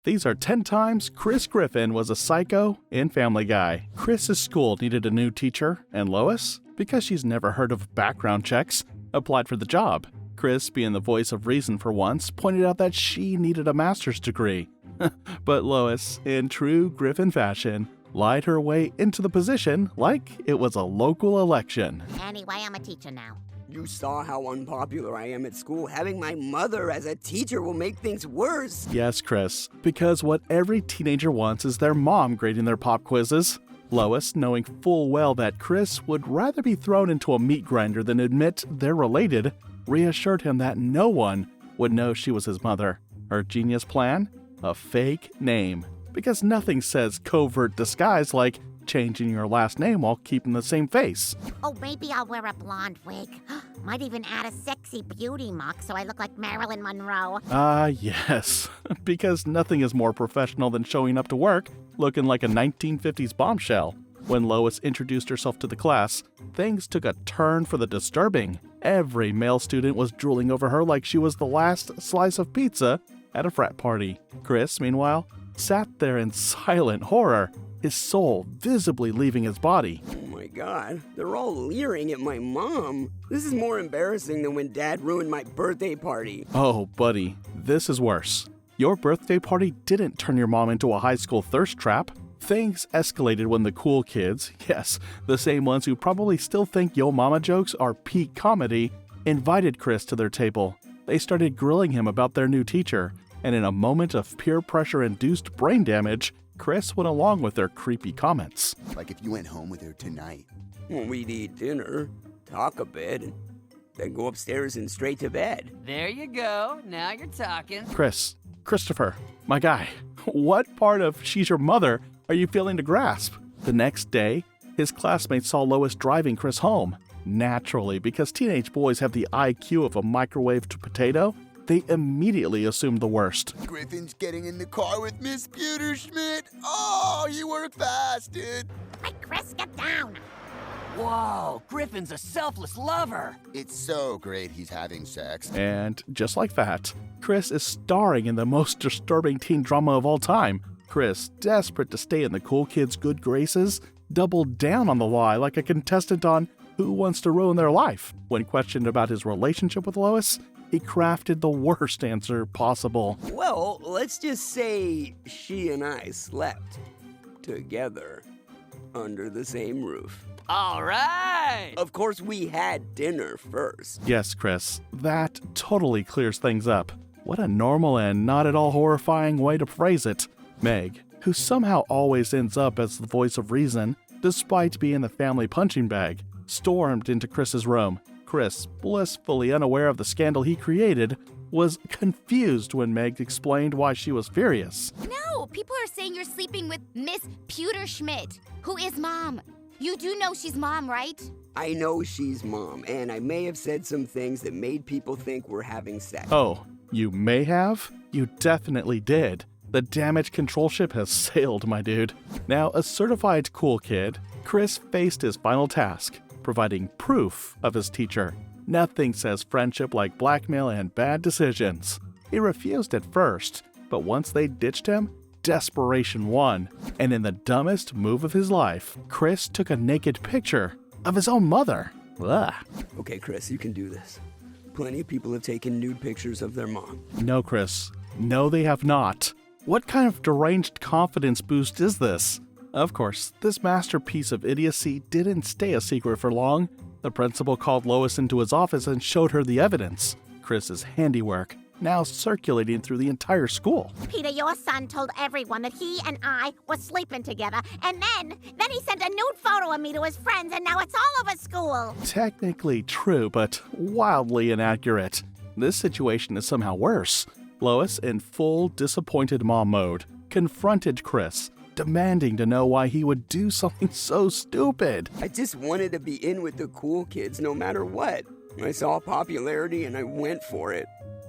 These are 10 times Chris Griffin was a psycho in Family Guy. Chris's school needed a new teacher, and Lois, because she's never heard of background checks, applied for the job. Chris, being the voice of reason for once, pointed out that she needed a master's degree. But Lois, in true Griffin fashion, lied her way into the position like it was a local election. Anyway, I'm a teacher now. You saw how unpopular I am at school. Having my mother as a teacher will make things worse. Yes, Chris, because what every teenager wants is their mom grading their pop quizzes. Lois, knowing full well that Chris would rather be thrown into a meat grinder than admit they're related, reassured him that no one would know she was his mother. Her genius plan? A fake name. Because nothing says covert disguise like changing your last name while keeping the same face. Oh, maybe I'll wear a blonde wig. Might even add a sexy beauty mark so I look like Marilyn Monroe. Yes. Because nothing is more professional than showing up to work looking like a 1950s bombshell. When Lois introduced herself to the class, things took a turn for the disturbing. Every male student was drooling over her like she was the last slice of pizza at a frat party. Chris, meanwhile, sat there in silent horror, his soul visibly leaving his body. Oh my god, they're all leering at my mom. This is more embarrassing than when Dad ruined my birthday party. Oh, buddy, this is worse. Your birthday party didn't turn your mom into a high school thirst trap. Things escalated when the cool kids, yes, the same ones who probably still think Yo Mama jokes are peak comedy, invited Chris to their table. They started grilling him about their new teacher, and in a moment of peer pressure-induced brain damage, Chris went along with their creepy comments. Like if you went home with her tonight. Well, we'd eat dinner, talk a bit, and then go upstairs and straight to bed. There you go. Now you're talking. Christopher, my guy, what part of she's your mother are you failing to grasp? The next day, his classmates saw Lois driving Chris home. Naturally, because teenage boys have the IQ of a microwaved potato, they immediately assumed the worst. Griffin's getting in the car with Miss Schmidt. Oh, you work fast, dude. Hey, Chris, get down. Whoa, Griffin's a selfless lover. It's so great he's having sex. And just like that, Chris is starring in the most disturbing teen drama of all time. Chris, desperate to stay in the cool kids' good graces, doubled down on the lie like a contestant on Who Wants to Ruin Their Life. When questioned about his relationship with Lois, he crafted the worst answer possible. Well, let's just say she and I slept together under the same roof. All right. Of course, we had dinner first. Yes, Chris, that totally clears things up. What a normal and not at all horrifying way to phrase it. Meg, who somehow always ends up as the voice of reason, despite being the family punching bag, stormed into Chris's room. Chris, blissfully unaware of the scandal he created, was confused when Meg explained why she was furious. No, people are saying you're sleeping with Miss Schmidt, who is mom. You do know she's mom, right? I know she's mom, and I may have said some things that made people think we're having sex. Oh, you may have? You definitely did. The damage control ship has sailed, my dude. Now, a certified cool kid, Chris faced his final task, providing proof of his teacher. Nothing says friendship like blackmail and bad decisions. He refused at first, but once they ditched him, desperation won. And in the dumbest move of his life, Chris took a naked picture of his own mother. Ugh. Okay, Chris, you can do this. Plenty of people have taken nude pictures of their mom. No, Chris. No, they have not. What kind of deranged confidence boost is this? Of course, this masterpiece of idiocy didn't stay a secret for long. The principal called Lois into his office and showed her the evidence. Chris's handiwork, now circulating through the entire school. Peter, your son told everyone that he and I were sleeping together, and then he sent a nude photo of me to his friends, and now it's all over school. Technically true, but wildly inaccurate. This situation is somehow worse. Lois, in full disappointed mom mode, confronted Chris, demanding to know why he would do something so stupid. I just wanted to be in with the cool kids no matter what. I saw popularity and I went for it.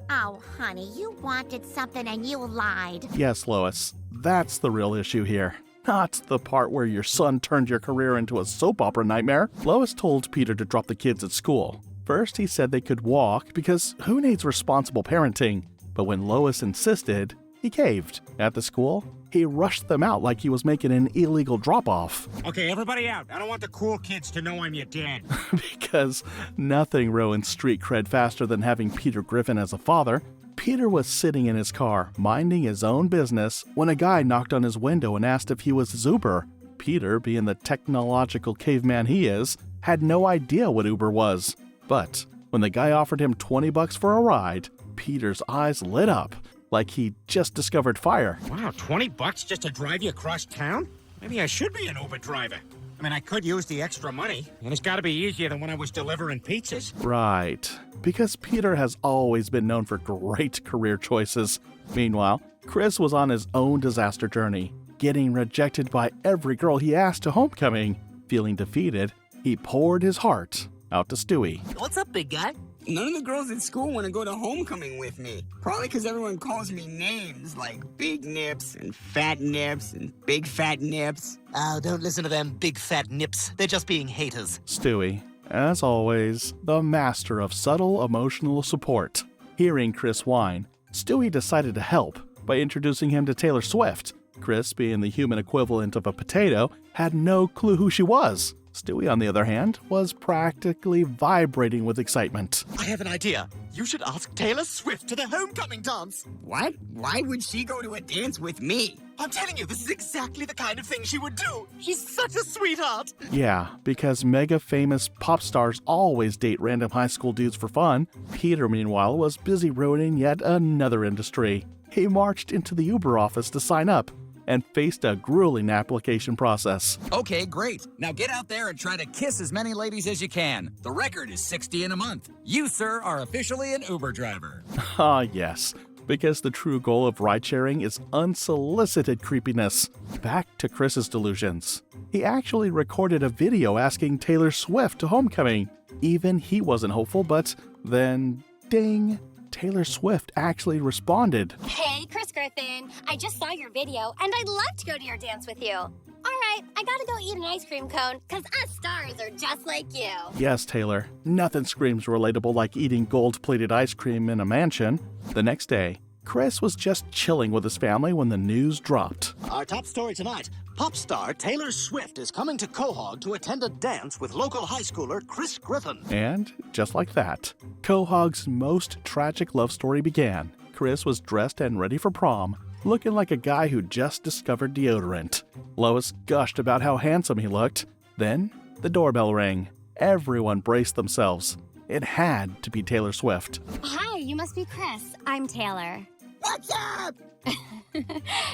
Oh, honey, you wanted something and you lied. Yes, Lois, that's the real issue here. Not the part where your son turned your career into a soap opera nightmare. Lois told Peter to drop the kids at school. First, he said they could walk because who needs responsible parenting? But when Lois insisted, He caved. At the school, he rushed them out like he was making an illegal drop-off. Okay, everybody out. I don't want the cool kids to know I'm your dad. Because nothing ruins street cred faster than having Peter Griffin as a father. Peter was sitting in his car, minding his own business, when a guy knocked on his window and asked if he was Uber. Peter, being the technological caveman he is, had no idea what Uber was. But when the guy offered him $20 for a ride, Peter's eyes lit up, like he just discovered fire. Wow, $20 just to drive you across town? Maybe I should be an Uber driver. I mean, I could use the extra money, and it's gotta be easier than when I was delivering pizzas. Right, because Peter has always been known for great career choices. Meanwhile, Chris was on his own disaster journey, getting rejected by every girl he asked to homecoming. Feeling defeated, he poured his heart out to Stewie. What's up, big guy? None of the girls at school want to go to homecoming with me. Probably because everyone calls me names like Big Nips and Fat Nips and Big Fat Nips. Oh, don't listen to them big fat nips. They're just being haters. Stewie, as always, the master of subtle emotional support. Hearing Chris whine, Stewie decided to help by introducing him to Taylor Swift. Chris, being the human equivalent of a potato, had no clue who she was. Stewie, on the other hand, was practically vibrating with excitement. I have an idea. You should ask Taylor Swift to the homecoming dance. What? Why would she go to a dance with me? I'm telling you, this is exactly the kind of thing she would do. She's such a sweetheart. Yeah, because mega famous pop stars always date random high school dudes for fun. Peter, meanwhile, was busy ruining yet another industry. He marched into the Uber office to sign up and faced a grueling application process. Okay, great. Now get out there and try to kiss as many ladies as you can. The record is 60 in a month. You, sir, are officially an Uber driver. Ah, yes, because the true goal of ride-sharing is unsolicited creepiness. Back to Chris's delusions. He actually recorded a video asking Taylor Swift to homecoming. Even he wasn't hopeful, but then, ding, Taylor Swift actually responded. Hey, Chris Griffin. I just saw your video, and I'd love to go to your dance with you. All right, I gotta go eat an ice cream cone, because us stars are just like you. Yes, Taylor. Nothing screams relatable like eating gold-plated ice cream in a mansion. The next day, Chris was just chilling with his family when the news dropped. Our top story tonight. Pop star Taylor Swift is coming to Quahog to attend a dance with local high schooler Chris Griffin. And, just like that, Quahog's most tragic love story began. Chris was dressed and ready for prom, looking like a guy who just discovered deodorant. Lois gushed about how handsome he looked. Then, the doorbell rang. Everyone braced themselves. It had to be Taylor Swift. Hi, you must be Chris. I'm Taylor. What's up?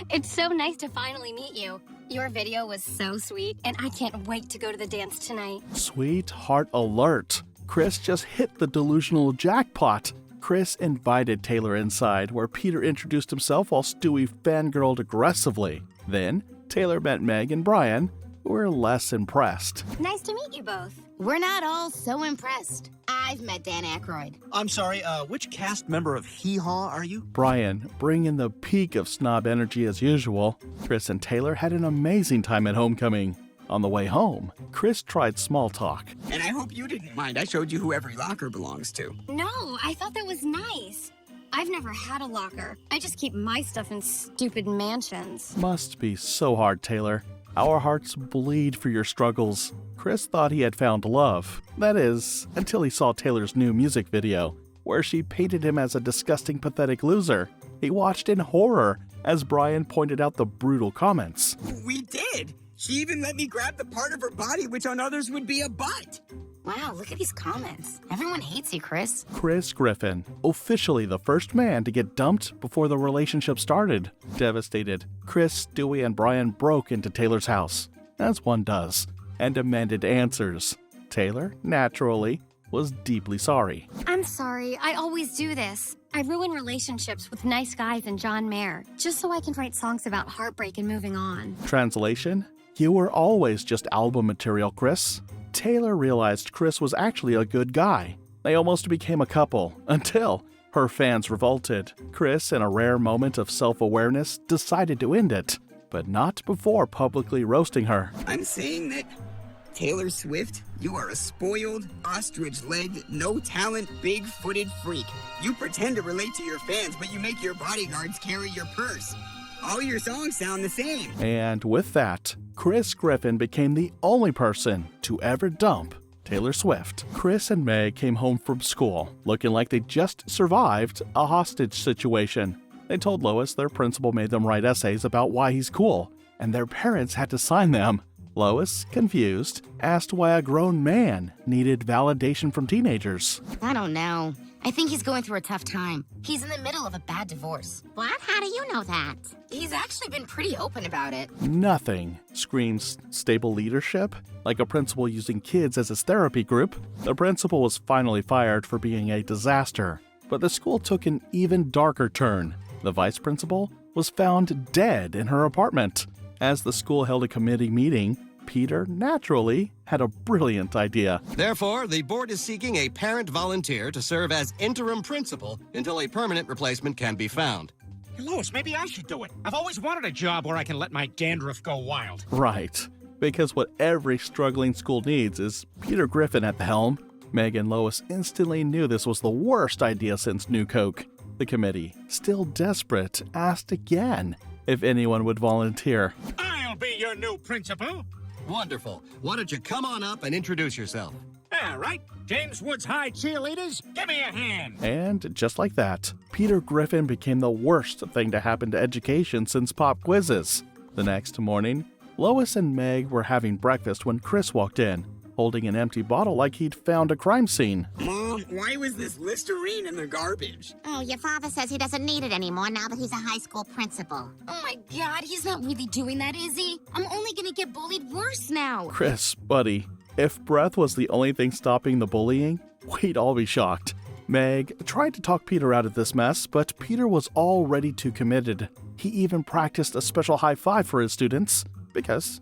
It's so nice to finally meet you. Your video was so sweet, and I can't wait to go to the dance tonight. Sweetheart alert. Chris just hit the delusional jackpot. Chris invited Taylor inside, where Peter introduced himself while Stewie fangirled aggressively. Then, Taylor met Meg and Brian, who were less impressed. Nice to meet you both. We're not all so impressed. I've met Dan Aykroyd. I'm sorry, which cast member of Hee Haw are you? Brian, bringing the peak of snob energy as usual. Chris and Taylor had an amazing time at homecoming. On the way home, Chris tried small talk. And I hope you didn't mind. I showed you who every locker belongs to. No, I thought that was nice. I've never had a locker. I just keep my stuff in stupid mansions. Must be so hard, Taylor. Our hearts bleed for your struggles. Chris thought he had found love. That is, until he saw Taylor's new music video, where she painted him as a disgusting, pathetic loser. He watched in horror as Brian pointed out the brutal comments. We did. She even let me grab the part of her body which on others would be a butt. Wow, look at these comments. Everyone hates you, Chris. Chris Griffin, officially the first man to get dumped before the relationship started. Devastated, Chris, Stewie, and Brian broke into Taylor's house, as one does, and demanded answers. Taylor, naturally, was deeply sorry. I'm sorry, I always do this. I ruin relationships with nice guys and John Mayer, just so I can write songs about heartbreak and moving on. Translation: You were always just album material, Chris. Taylor realized Chris was actually a good guy. They almost became a couple, until her fans revolted. Chris, in a rare moment of self-awareness, decided to end it, but not before publicly roasting her. I'm saying that Taylor Swift You are a spoiled, ostrich-legged, no-talent, big-footed freak. You pretend to relate to your fans, but you make your bodyguards carry your purse. All your songs sound the same. And with that, Chris Griffin became the only person to ever dump Taylor Swift. Chris and Meg came home from school looking like they just survived a hostage situation. They told Lois their principal made them write essays about why he's cool, and their parents had to sign them. Lois, confused, asked why a grown man needed validation from teenagers. I don't know. I think he's going through a tough time. He's in the middle of a bad divorce. What? How do you know that? He's actually been pretty open about it. Nothing screams stable leadership, like a principal using kids as his therapy group. The principal was finally fired for being a disaster, but the school took an even darker turn. The vice principal was found dead in her apartment. As the school held a committee meeting, Peter naturally had a brilliant idea. Therefore, the board is seeking a parent volunteer to serve as interim principal until a permanent replacement can be found. Hey, Lois, maybe I should do it. I've always wanted a job where I can let my dandruff go wild. Right, because what every struggling school needs is Peter Griffin at the helm. Meg and Lois instantly knew this was the worst idea since New Coke. The committee, still desperate, asked again if anyone would volunteer. I'll be your new principal. Wonderful. Why don't you come on up and introduce yourself? All right, James Woods High cheerleaders, give me a hand. And just like that, Peter Griffin became the worst thing to happen to education since pop quizzes. The next morning, Lois and Meg were having breakfast when Chris walked in, holding an empty bottle like he'd found a crime scene. Mom, why was this Listerine in the garbage? Oh, your father says he doesn't need it anymore now that he's a high school principal. Oh my God, he's not really doing that, is he? I'm only gonna get bullied worse now. Chris, buddy, if breath was the only thing stopping the bullying, we'd all be shocked. Meg tried to talk Peter out of this mess, but Peter was already too committed. He even practiced a special high five for his students, because,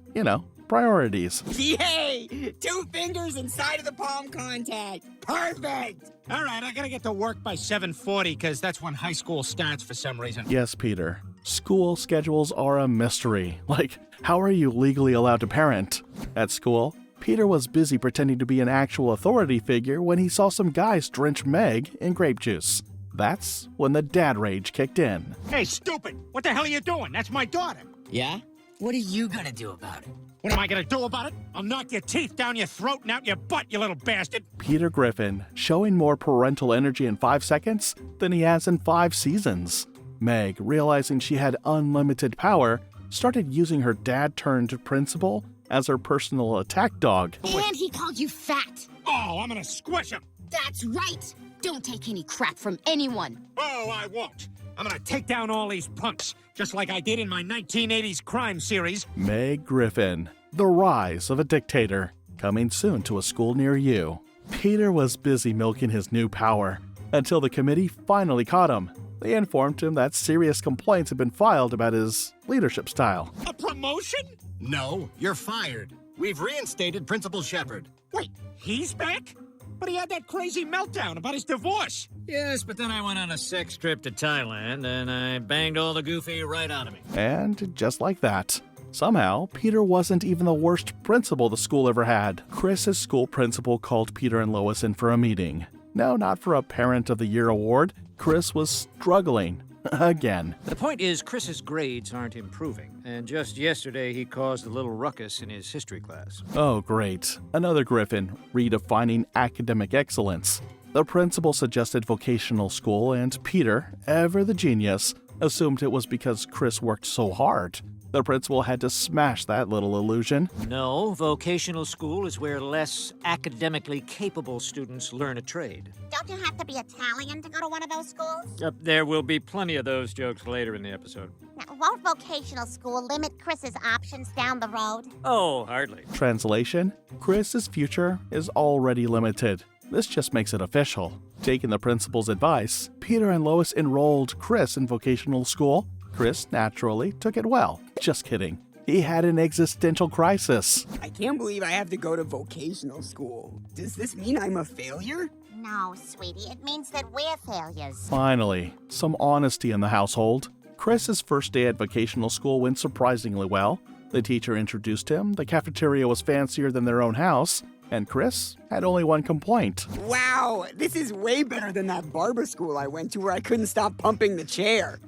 priorities. Yay! 2 fingers inside of the palm contact. Perfect! All right, I gotta get to work by 7:40 because that's when high school starts for some reason. Yes, Peter. School schedules are a mystery. Like, how are you legally allowed to parent? At school, Peter was busy pretending to be an actual authority figure when he saw some guys drench Meg in grape juice. That's when the dad rage kicked in. Hey, stupid! What the hell are you doing? That's my daughter. Yeah? What are you gonna do about it? What am I gonna do about it? I'll knock your teeth down your throat and out your butt, you little bastard. Peter Griffin, showing more parental energy in 5 seconds than he has in 5 seasons. Meg, realizing she had unlimited power, started using her dad-turned-principal as her personal attack dog. And he called you fat. Oh, I'm gonna squish him. That's right. Don't take any crap from anyone. Oh, I won't. I'm gonna take down all these punks, just like I did in my 1980s crime series. Meg Griffin, the rise of a dictator, coming soon to a school near you. Peter was busy milking his new power until the committee finally caught him. They informed him that serious complaints had been filed about his leadership style. A promotion? No, you're fired. We've reinstated Principal Shepard. Wait, he's back? But he had that crazy meltdown about his divorce. Yes, but then I went on a sex trip to Thailand, and I banged all the goofy right out of me. And just like that, somehow, Peter wasn't even the worst principal the school ever had. Chris's school principal called Peter and Lois in for a meeting. No, not for a Parent of the Year award. Chris was struggling. Again. The point is, Chris's grades aren't improving, and just yesterday he caused a little ruckus in his history class. Oh, great. Another Griffin, redefining academic excellence. The principal suggested vocational school, and Peter, ever the genius, assumed it was because Chris worked so hard. The principal had to smash that little illusion. No, vocational school is where less academically capable students learn a trade. Don't you have to be Italian to go to one of those schools? There will be plenty of those jokes later in the episode. Now, won't vocational school limit Chris's options down the road? Oh, hardly. Translation: Chris's future is already limited. This just makes it official. Taking the principal's advice, Peter and Lois enrolled Chris in vocational school. Chris, naturally, took it well. Just kidding. He had an existential crisis. I can't believe I have to go to vocational school. Does this mean I'm a failure? No, sweetie, it means that we're failures. Finally, some honesty in the household. Chris's first day at vocational school went surprisingly well. The teacher introduced him, the cafeteria was fancier than their own house, and Chris had only one complaint. Wow, this is way better than that barber school I went to where I couldn't stop pumping the chair.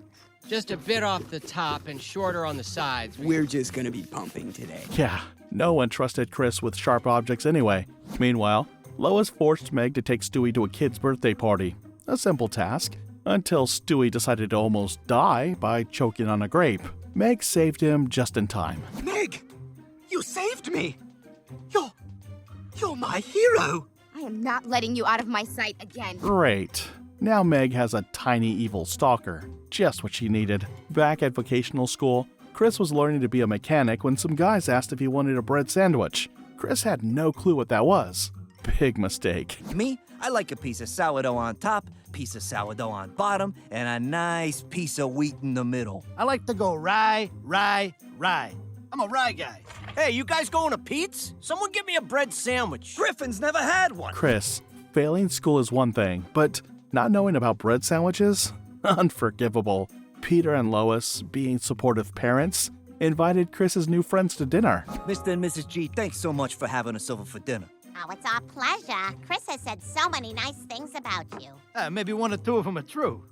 Just a bit off the top and shorter on the sides. We're just gonna be pumping today. Yeah, no one trusted Chris with sharp objects anyway. Meanwhile, Lois forced Meg to take Stewie to a kid's birthday party. A simple task, until Stewie decided to almost die by choking on a grape. Meg saved him just in time. Meg, you saved me. You're my hero. I am not letting you out of my sight again. Great. Now Meg has a tiny evil stalker. Just what she needed. Back at vocational school, Chris was learning to be a mechanic when some guys asked if he wanted a bread sandwich. Chris had no clue what that was. Big mistake. Me, I like a piece of sourdough on top, piece of sourdough on bottom, and a nice piece of wheat in the middle. I like to go rye. I'm a rye guy. Hey, you guys going to Pete's? Someone give me a bread sandwich. Griffin's never had one. Chris, failing school is one thing, but not knowing about bread sandwiches? Unforgivable. Peter and Lois, being supportive parents, invited Chris's new friends to dinner. Mr. and Mrs. G, thanks so much for having us over for dinner. Oh, it's our pleasure. Chris has said so many nice things about you. Maybe one or two of them are true.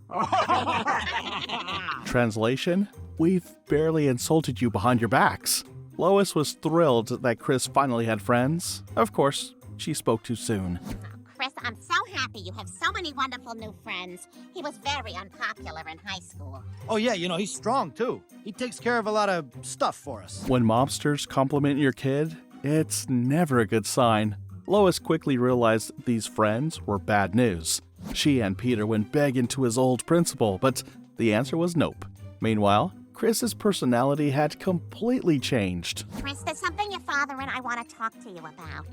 Translation: we've barely insulted you behind your backs. Lois was thrilled that Chris finally had friends. Of course, she spoke too soon. Oh, Chris, I'm so happy you have so many wonderful new friends. He was very unpopular in high school. Oh, yeah, he's strong, too. He takes care of a lot of stuff for us. When mobsters compliment your kid, it's never a good sign. Lois quickly realized these friends were bad news. She and Peter went begging to his old principal, but the answer was nope. Meanwhile, Chris's personality had completely changed. Chris, there's something your father and I want to talk to you about.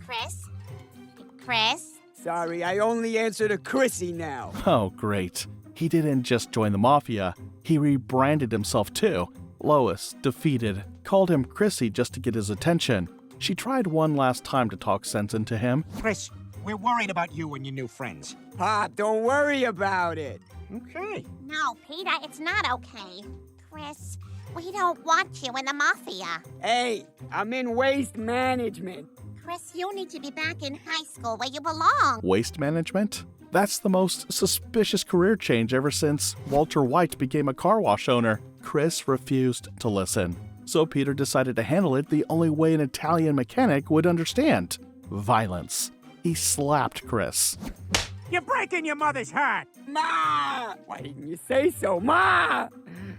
Chris? Chris? Sorry, I only answer to Chrissy now. Oh, great. He didn't just join the mafia, he rebranded himself too. Lois, defeated, called him Chrissy just to get his attention. She tried one last time to talk sense into him. Chris, we're worried about you and your new friends. Pop, don't worry about it. Okay. No, Peter, it's not okay. Chris, we don't want you in the mafia. Hey, I'm in waste management. Chris, you need to be back in high school where you belong. Waste management? That's the most suspicious career change ever since Walter White became a car wash owner. Chris refused to listen. So Peter decided to handle it the only way an Italian mechanic would understand: violence. He slapped Chris. You're breaking your mother's heart. Ma! Why didn't you say so, Ma?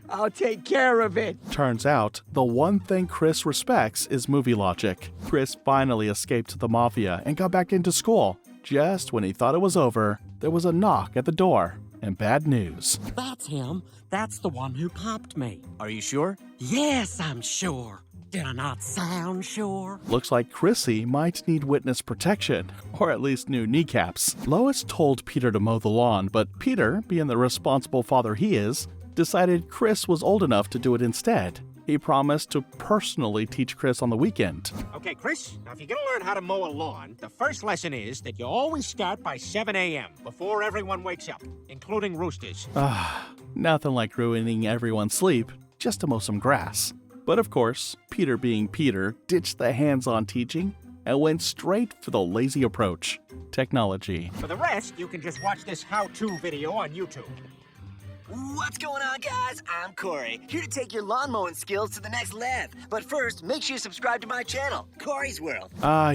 I'll take care of it. Turns out, the one thing Chris respects is movie logic. Chris finally escaped the mafia and got back into school. Just when he thought it was over, there was a knock at the door, and bad news. That's him. That's the one who popped me. Are you sure? Yes, I'm sure. Did I not sound sure? Looks like Chrissy might need witness protection, or at least new kneecaps. Lois told Peter to mow the lawn, but Peter, being the responsible father he is, decided Chris was old enough to do it instead. He promised to personally teach Chris on the weekend. Okay, Chris, now if you're gonna learn how to mow a lawn, the first lesson is that you always start by 7 a.m., before everyone wakes up, including roosters. Nothing like ruining everyone's sleep, just to mow some grass. But of course, Peter being Peter, ditched the hands-on teaching and went straight for the lazy approach: technology. For the rest, you can just watch this how-to video on YouTube. What's going on, guys? I'm Corey, here to take your lawn mowing skills to the next level. But first, make sure you subscribe to my channel, Corey's World.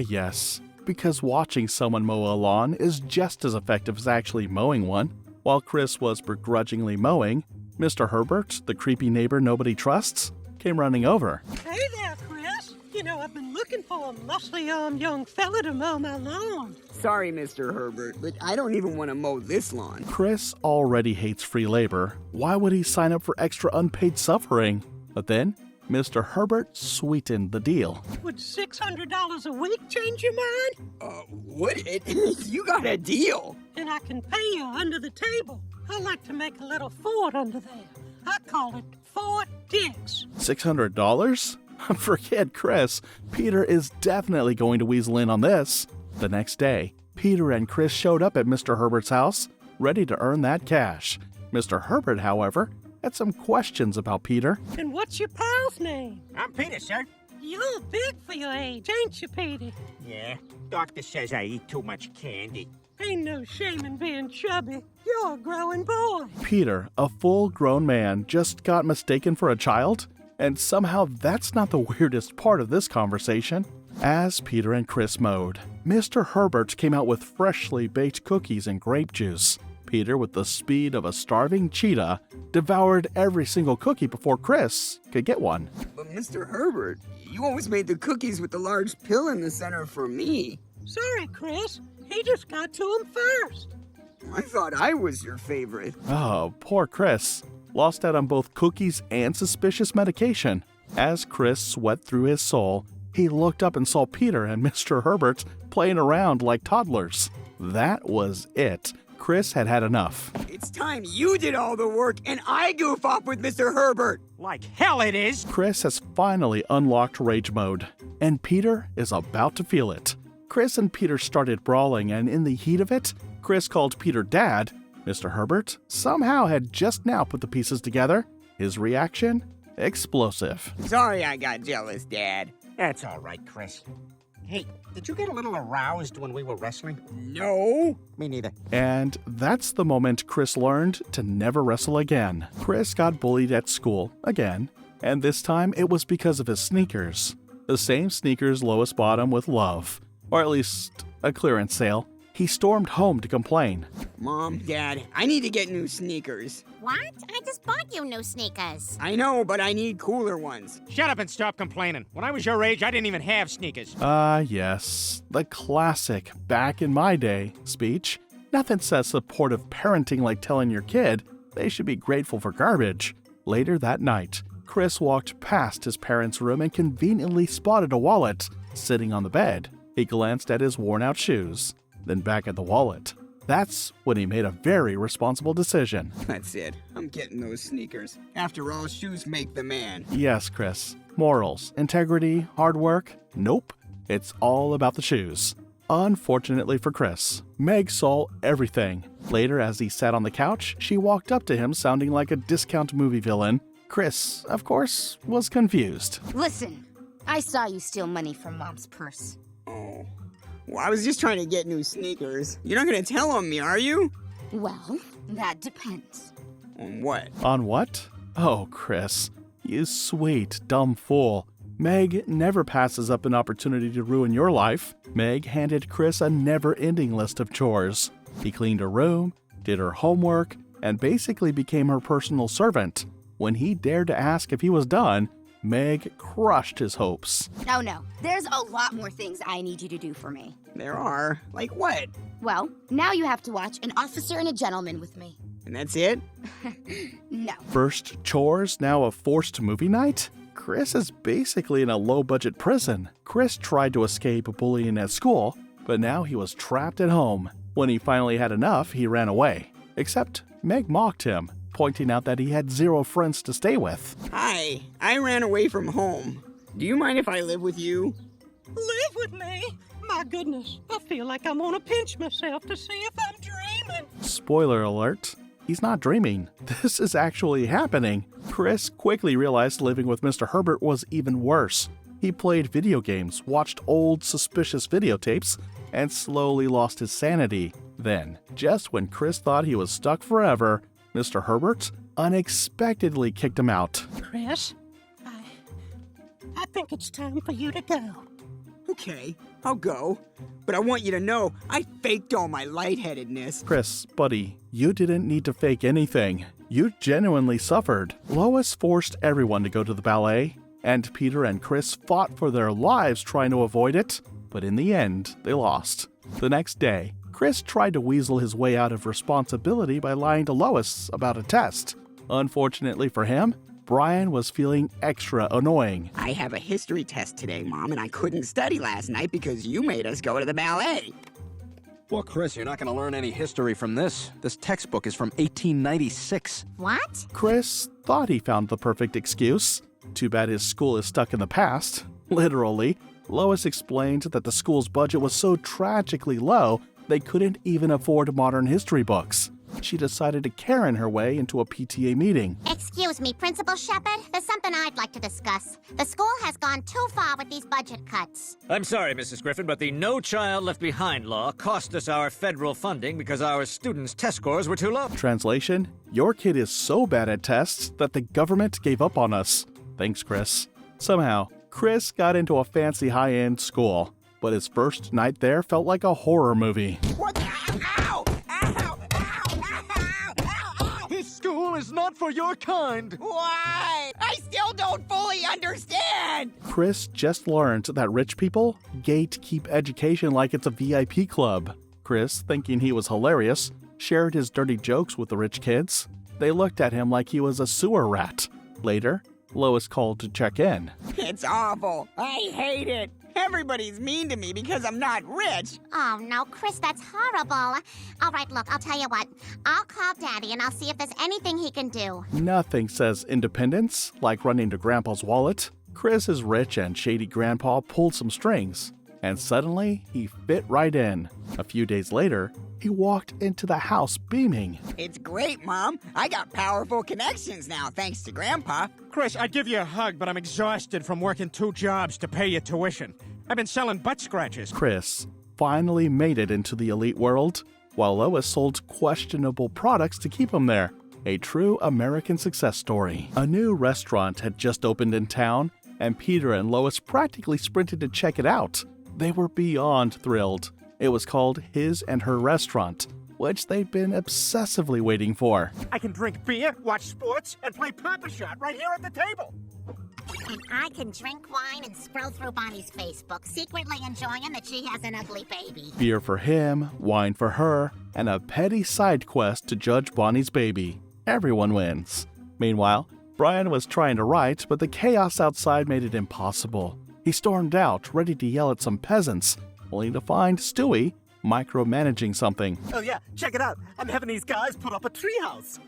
Yes, because watching someone mow a lawn is just as effective as actually mowing one. While Chris was begrudgingly mowing, Mr. Herbert, the creepy neighbor nobody trusts, came running over. Hey there, Chris. I've been looking for a muscly-armed young fella to mow my lawn. Sorry, Mr. Herbert, but I don't even want to mow this lawn. Chris already hates free labor. Why would he sign up for extra unpaid suffering? But then, Mr. Herbert sweetened the deal. Would $600 a week change your mind? Would it? You got a deal. And I can pay you under the table. I like to make a little fort under there. I call it Fort Dix. $600? Forget Chris. Peter is definitely going to weasel in on this. The next day, Peter and Chris showed up at Mr. Herbert's house, ready to earn that cash. Mr. Herbert, however, had some questions about Peter. And what's your pal's name? I'm Peter, sir. You're big for your age, ain't you, Petey? Yeah, doctor says I eat too much candy. Ain't no shame in being chubby. You're a growing boy. Peter, a full-grown man, just got mistaken for a child? And somehow that's not the weirdest part of this conversation. As Peter and Chris mowed, Mr. Herbert came out with freshly baked cookies and grape juice. Peter, with the speed of a starving cheetah, devoured every single cookie before Chris could get one. But Mr. Herbert, you always made the cookies with the large pill in the center for me. Sorry, Chris. He just got to him first. I thought I was your favorite. Oh, poor Chris. Lost out on both cookies and suspicious medication. As Chris sweat through his soul, he looked up and saw Peter and Mr. Herbert playing around like toddlers. That was it. Chris had had enough. It's time you did all the work and I goof off with Mr. Herbert. Like hell it is. Chris has finally unlocked rage mode, and Peter is about to feel it. Chris and Peter started brawling, and in the heat of it, Chris called Peter Dad. Mr. Herbert somehow had just now put the pieces together. His reaction? Explosive. Sorry I got jealous, Dad. That's all right, Chris. Hey, did you get a little aroused when we were wrestling? No. Me neither. And that's the moment Chris learned to never wrestle again. Chris got bullied at school again, and this time it was because of his sneakers. The same sneakers Lois bought him with love, or at least a clearance sale. He stormed home to complain. Mom, Dad, I need to get new sneakers. What? I just bought you new sneakers. I know, but I need cooler ones. Shut up and stop complaining. When I was your age, I didn't even have sneakers. Yes. The classic back in my day speech. Nothing says supportive parenting like telling your kid they should be grateful for garbage. Later that night, Chris walked past his parents' room and conveniently spotted a wallet sitting on the bed. He glanced at his worn-out shoes, then back at the wallet. That's when he made a very responsible decision. That's it. I'm getting those sneakers. After all, shoes make the man. Yes, Chris. Morals, integrity, hard work? Nope. It's all about the shoes. Unfortunately for Chris, Meg saw everything. Later, as he sat on the couch, she walked up to him sounding like a discount movie villain. Chris, of course, was confused. Listen, I saw you steal money from Mom's purse. Oh. Well, I was just trying to get new sneakers. You're not gonna tell on me, are you? Well, that depends. On what? On what? Oh, Chris, you sweet, dumb fool. Meg never passes up an opportunity to ruin your life. Meg handed Chris a never-ending list of chores. He cleaned her room, did her homework, and basically became her personal servant. When he dared to ask if he was done, Meg crushed his hopes. Oh no, there's a lot more things I need you to do for me. There are. Like what? Well, now you have to watch An Officer and a Gentleman with me. And that's it? No. First chores, now a forced movie night? Chris is basically in a low-budget prison. Chris tried to escape bullying at school, but now he was trapped at home. When he finally had enough, he ran away. Except Meg mocked him, pointing out that he had 0 friends to stay with. Hi, I ran away from home. Do you mind if I live with you? Live with me? My goodness, I feel like I'm gonna pinch myself to see if I'm dreaming. Spoiler alert, he's not dreaming. This is actually happening. Chris quickly realized living with Mr. Herbert was even worse. He played video games, watched old suspicious videotapes, and slowly lost his sanity. Then, just when Chris thought he was stuck forever, Mr. Herbert unexpectedly kicked him out. Chris, I think it's time for you to go. Okay, I'll go. But I want you to know, I faked all my lightheadedness. Chris, buddy, you didn't need to fake anything. You genuinely suffered. Lois forced everyone to go to the ballet, and Peter and Chris fought for their lives trying to avoid it, but in the end, they lost. The next day, Chris tried to weasel his way out of responsibility by lying to Lois about a test. Unfortunately for him, Brian was feeling extra annoying. I have a history test today, Mom, and I couldn't study last night because you made us go to the ballet. Well, Chris, you're not going to learn any history from this. This textbook is from 1896. What? Chris thought he found the perfect excuse. Too bad his school is stuck in the past. Literally, Lois explained that the school's budget was so tragically low they couldn't even afford modern history books. she decided to Karen her way into a PTA meeting. Excuse me, Principal Shepard. There's something I'd like to discuss. The school has gone too far with these budget cuts. I'm sorry, Mrs. Griffin, but the No Child Left Behind law cost us our federal funding because our students' test scores were too low. Translation: your kid is so bad at tests that the government gave up on us. Thanks, Chris. Somehow, Chris got into a fancy high-end school, but his first night there felt like a horror movie. What the? Ow! Ow! Ow! Ow! Ow! This school is not for your kind. Why? I still don't fully understand. Chris just learned that rich people gatekeep education like it's a VIP club. Chris, thinking he was hilarious, shared his dirty jokes with the rich kids. They looked at him like he was a sewer rat. Later, Lois called to check in. It's awful. I hate it. Everybody's mean to me because I'm not rich. Oh, no, Chris, that's horrible. All right, look, I'll tell you what. I'll call Daddy and I'll see if there's anything he can do. Nothing says independence like running to Grandpa's wallet. Chris's rich and shady grandpa pulled some strings, and suddenly he fit right in. A few days later, he walked into the house beaming. It's great, Mom. I got powerful connections now, thanks to Grandpa. Chris, I'd give you a hug, but I'm exhausted from working 2 jobs to pay your tuition. I've been selling butt scratchers. Chris finally made it into the elite world, while Lois sold questionable products to keep him there. A true American success story. A new restaurant had just opened in town, and Peter and Lois practically sprinted to check it out. They were beyond thrilled. It was called His and Her Restaurant, which they'd been obsessively waiting for. I can drink beer, watch sports, and play Papa Shot right here at the table. And I can drink wine and scroll through Bonnie's Facebook, secretly enjoying that she has an ugly baby. Beer for him, wine for her, and a petty side quest to judge Bonnie's baby. Everyone wins. Meanwhile, Brian was trying to write, but the chaos outside made it impossible. He stormed out, ready to yell at some peasants, only to find Stewie micromanaging something. Oh yeah, check it out. I'm having these guys put up a treehouse.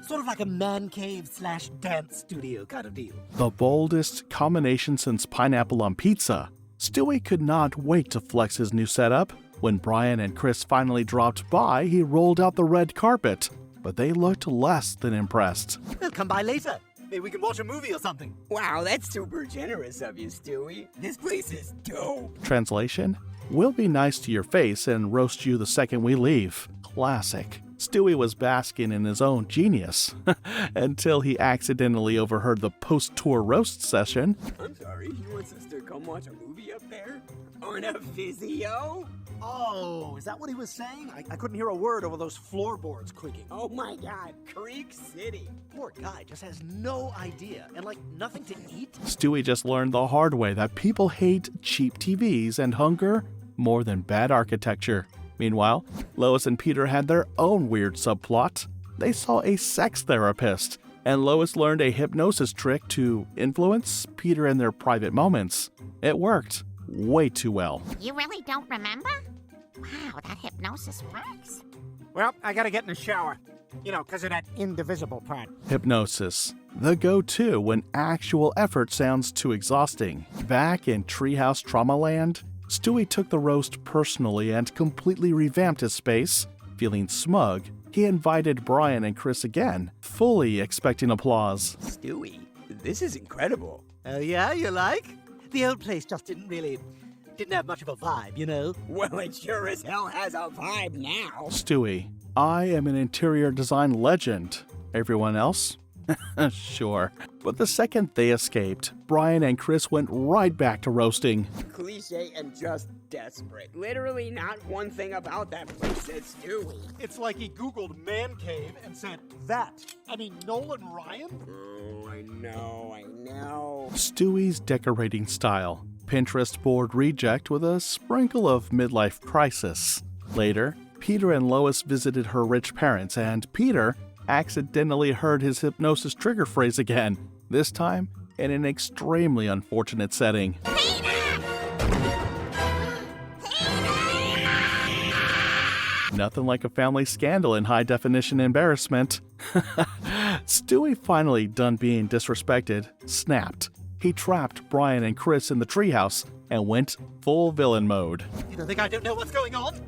Sort of like a man cave / dance studio kind of deal. The boldest combination since pineapple on pizza. Stewie could not wait to flex his new setup. When Brian and Chris finally dropped by, he rolled out the red carpet, but they looked less than impressed. They'll come by later. Maybe we can watch a movie or something. Wow, that's super generous of you, Stewie. This place is dope. Translation: we'll be nice to your face and roast you the second we leave. Classic. Stewie was basking in his own genius until he accidentally overheard the post-tour roast session. I'm sorry, he wants us to come watch a movie up there? On a Vizio? Oh, is that what he was saying? I couldn't hear a word over those floorboards creaking. Oh my god, Creek City. Poor guy just has no idea and nothing to eat. Stewie just learned the hard way that people hate cheap TVs and hunger more than bad architecture. Meanwhile, Lois and Peter had their own weird subplot. They saw a sex therapist, and Lois learned a hypnosis trick to influence Peter in their private moments. It worked way too well. You really don't remember? Wow, that hypnosis works. Well, I gotta get in the shower. You know, because of that indivisible part. Hypnosis, the go-to when actual effort sounds too exhausting. Back in Treehouse Trauma Land, Stewie took the roast personally and completely revamped his space. Feeling smug, he invited Brian and Chris again, fully expecting applause. Stewie, this is incredible. Oh yeah, you like? The old place just didn't have much of a vibe, you know? Well, it sure as hell has a vibe now. Stewie, I am an interior design legend. Everyone else? Sure. But the second they escaped, Brian and Chris went right back to roasting. Cliche and just desperate. Literally not one thing about that place says Stewie. It's like he Googled man cave and said, that. I mean, Nolan Ryan? Oh, I know. Stewie's decorating style. Pinterest board reject with a sprinkle of midlife crisis. Later, Peter and Lois visited her rich parents, and Peter accidentally heard his hypnosis trigger phrase again, this time in an extremely unfortunate setting. Nothing like a family scandal in high-definition embarrassment. Stewie, finally done being disrespected, snapped. He trapped Brian and Chris in the treehouse and went full villain mode. You think I don't know what's going on?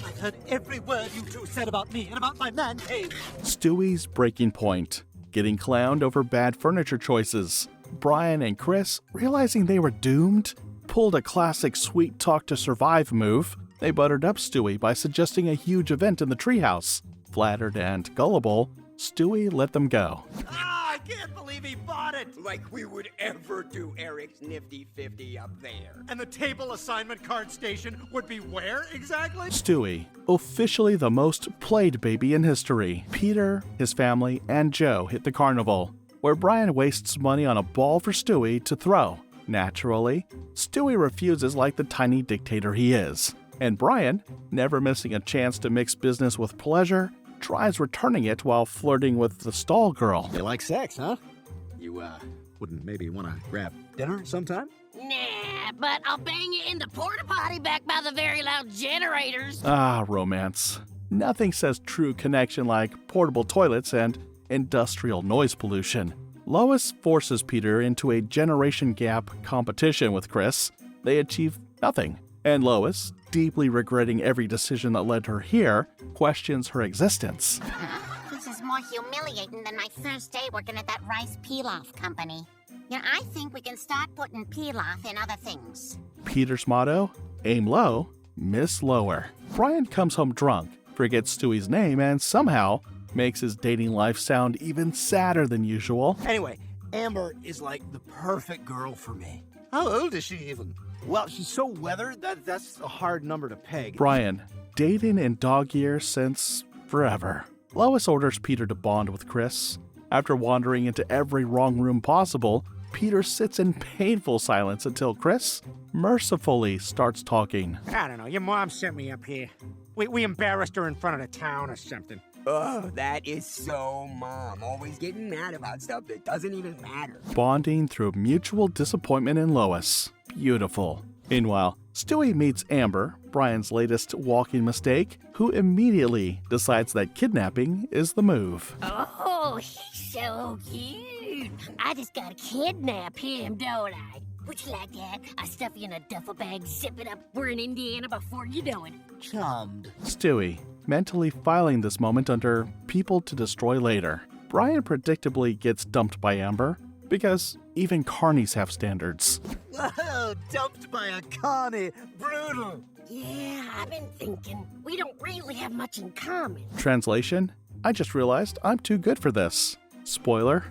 I've heard every word you two said about me and about my man cave. Stewie's breaking point. Getting clowned over bad furniture choices. Brian and Chris, realizing they were doomed, pulled a classic sweet talk to survive move. They buttered up Stewie by suggesting a huge event in the treehouse. Flattered and gullible, Stewie let them go. I can't believe he bought it! Like we would ever do Eric's nifty 50 up there. And the table assignment card station would be where exactly? Stewie, officially the most played baby in history. Peter, his family, and Joe hit the carnival, where Brian wastes money on a ball for Stewie to throw. Naturally, Stewie refuses like the tiny dictator he is. And Brian, never missing a chance to mix business with pleasure, tries returning it while flirting with the stall girl. You like sex, huh? You, wouldn't maybe want to grab dinner sometime? Nah, but I'll bang you in the porta potty back by the very loud generators. Ah, romance. Nothing says true connection like portable toilets and industrial noise pollution. Lois forces Peter into a generation gap competition with Chris. They achieve nothing. And Lois, deeply regretting every decision that led her here, questions her existence. This is more humiliating than my first day working at that rice pilaf company. Yeah, I think we can start putting pilaf in other things. Peter's motto? Aim low, miss lower. Brian comes home drunk, forgets Stewie's name, and somehow makes his dating life sound even sadder than usual. Anyway, Amber is like the perfect girl for me. How old is she even? Well, she's so weathered that's a hard number to peg. Brian, dating in dog years since forever. Lois orders Peter to bond with Chris. After wandering into every wrong room possible, Peter sits in painful silence until Chris mercifully starts talking. I don't know, your mom sent me up here. We embarrassed her in front of the town or something. Oh, that is so Mom. Always getting mad about stuff that doesn't even matter. Bonding through mutual disappointment in Lois. Beautiful. Meanwhile, Stewie meets Amber, Brian's latest walking mistake, who immediately decides that kidnapping is the move. Oh, he's so cute. I just gotta kidnap him, don't I? Would you like that? I stuff you in a duffel bag, zip it up. We're in Indiana before you know it. Charmed. Stewie, mentally filing this moment under people to destroy later. Brian predictably gets dumped by Amber, because even carnies have standards. Whoa, dumped by a carny. Brutal. Yeah, I've been thinking. We don't really have much in common. Translation? I just realized I'm too good for this. Spoiler,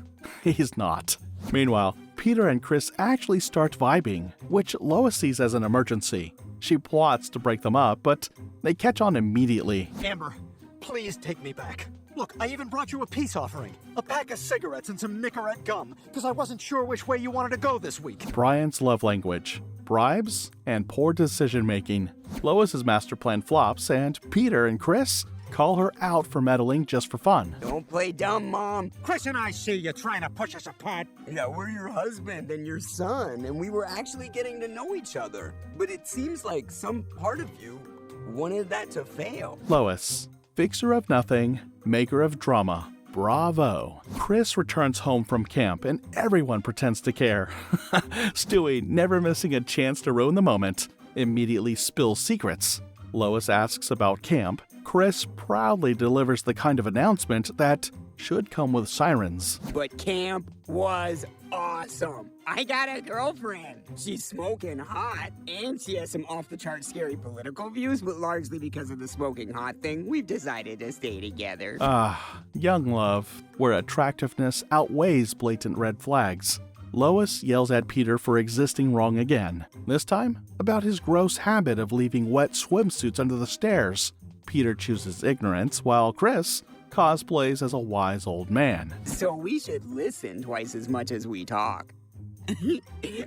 he's not. Meanwhile, Peter and Chris actually start vibing, which Lois sees as an emergency. She plots to break them up, but they catch on immediately. Amber, please take me back. Look, I even brought you a peace offering. A pack of cigarettes and some Nicorette gum, because I wasn't sure which way you wanted to go this week. Brian's love language: bribes and poor decision-making. Lois's master plan flops, and Peter and Chris call her out for meddling just for fun. Don't play dumb, Mom. Chris and I see you trying to push us apart. Yeah, we're your husband and your son, and we were actually getting to know each other. But it seems like some part of you wanted that to fail. Lois, fixer of nothing, maker of drama. Bravo. Chris returns home from camp and everyone pretends to care. Stewie, never missing a chance to ruin the moment, immediately spills secrets. Lois asks about camp. Chris proudly delivers the kind of announcement that should come with sirens. But camp was awesome. I got a girlfriend. She's smoking hot, and she has some off-the-chart scary political views, but largely because of the smoking hot thing, we've decided to stay together. Young love, where attractiveness outweighs blatant red flags. Lois yells at Peter for existing wrong again, this time about his gross habit of leaving wet swimsuits under the stairs. Peter chooses ignorance, while Chris cosplays as a wise old man. So we should listen twice as much as we talk.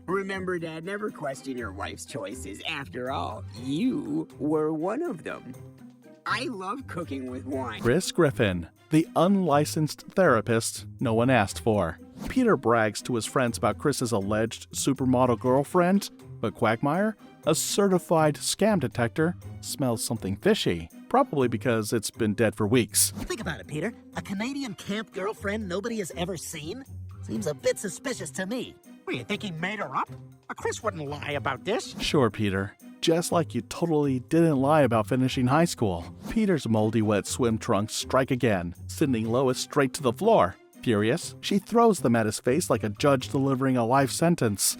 Remember, Dad, never question your wife's choices. After all, you were one of them. I love cooking with wine. Chris Griffin, the unlicensed therapist no one asked for. Peter brags to his friends about Chris's alleged supermodel girlfriend, but Quagmire, a certified scam detector, smells something fishy. Probably because it's been dead for weeks. Think about it, Peter. A Canadian camp girlfriend nobody has ever seen? Seems a bit suspicious to me. What, you think he made her up? Chris wouldn't lie about this. Sure, Peter. Just like you totally didn't lie about finishing high school. Peter's moldy wet swim trunks strike again, sending Lois straight to the floor. Furious, she throws them at his face like a judge delivering a life sentence.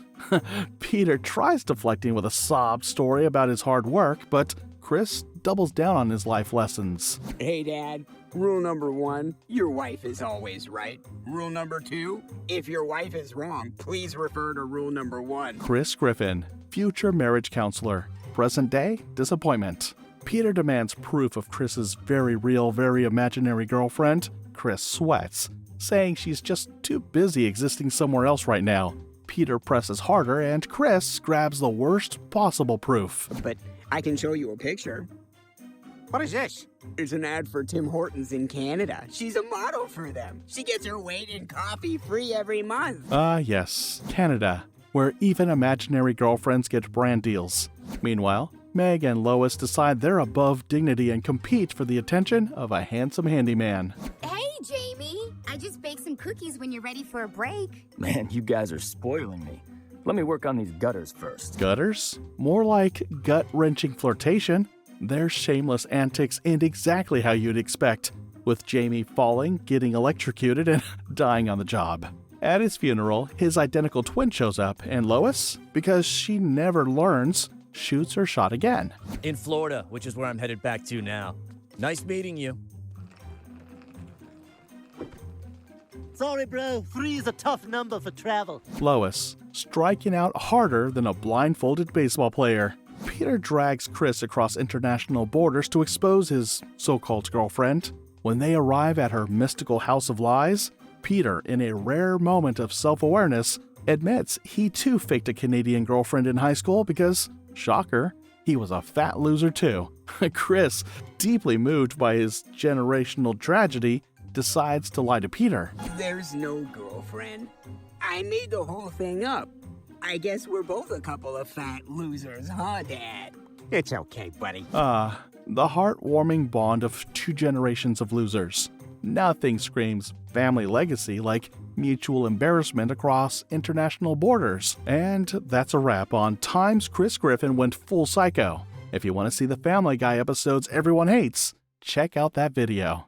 Peter tries deflecting with a sob story about his hard work, but Chris doubles down on his life lessons. Hey, Dad. Rule number 1, your wife is always right. Rule number 2, if your wife is wrong, please refer to rule number 1. Chris Griffin, future marriage counselor. Present day disappointment. Peter demands proof of Chris's very real, very imaginary girlfriend. Chris sweats, saying she's just too busy existing somewhere else right now. Peter presses harder, and Chris grabs the worst possible proof. But I can show you a picture. What is this? It's an ad for Tim Hortons in Canada. She's a model for them. She gets her weight in coffee free every month. Yes, Canada, where even imaginary girlfriends get brand deals. Meanwhile, Meg and Lois decide they're above dignity and compete for the attention of a handsome handyman. Hey, Jamie. I just baked some cookies when you're ready for a break. Man, you guys are spoiling me. Let me work on these gutters first. Gutters? More like gut-wrenching flirtation. Their shameless antics end exactly how you'd expect, with Jamie falling, getting electrocuted, and dying on the job. At his funeral, his identical twin shows up, and Lois, because she never learns, shoots her shot again. In Florida, which is where I'm headed back to now. Nice meeting you. Sorry, bro. 3 is a tough number for travel. Lois, striking out harder than a blindfolded baseball player. Peter drags Chris across international borders to expose his so-called girlfriend. When they arrive at her mystical house of lies, Peter, in a rare moment of self-awareness, admits he too faked a Canadian girlfriend in high school because, shocker, he was a fat loser too. Chris, deeply moved by his generational tragedy, decides to lie to Peter. There's no girlfriend. I made the whole thing up. I guess we're both a couple of fat losers, huh, Dad? It's okay, buddy. The heartwarming bond of 2 generations of losers. Nothing screams family legacy like mutual embarrassment across international borders. And that's a wrap on Times Chris Griffin Went Full Psycho. If you want to see the Family Guy episodes everyone hates, check out that video.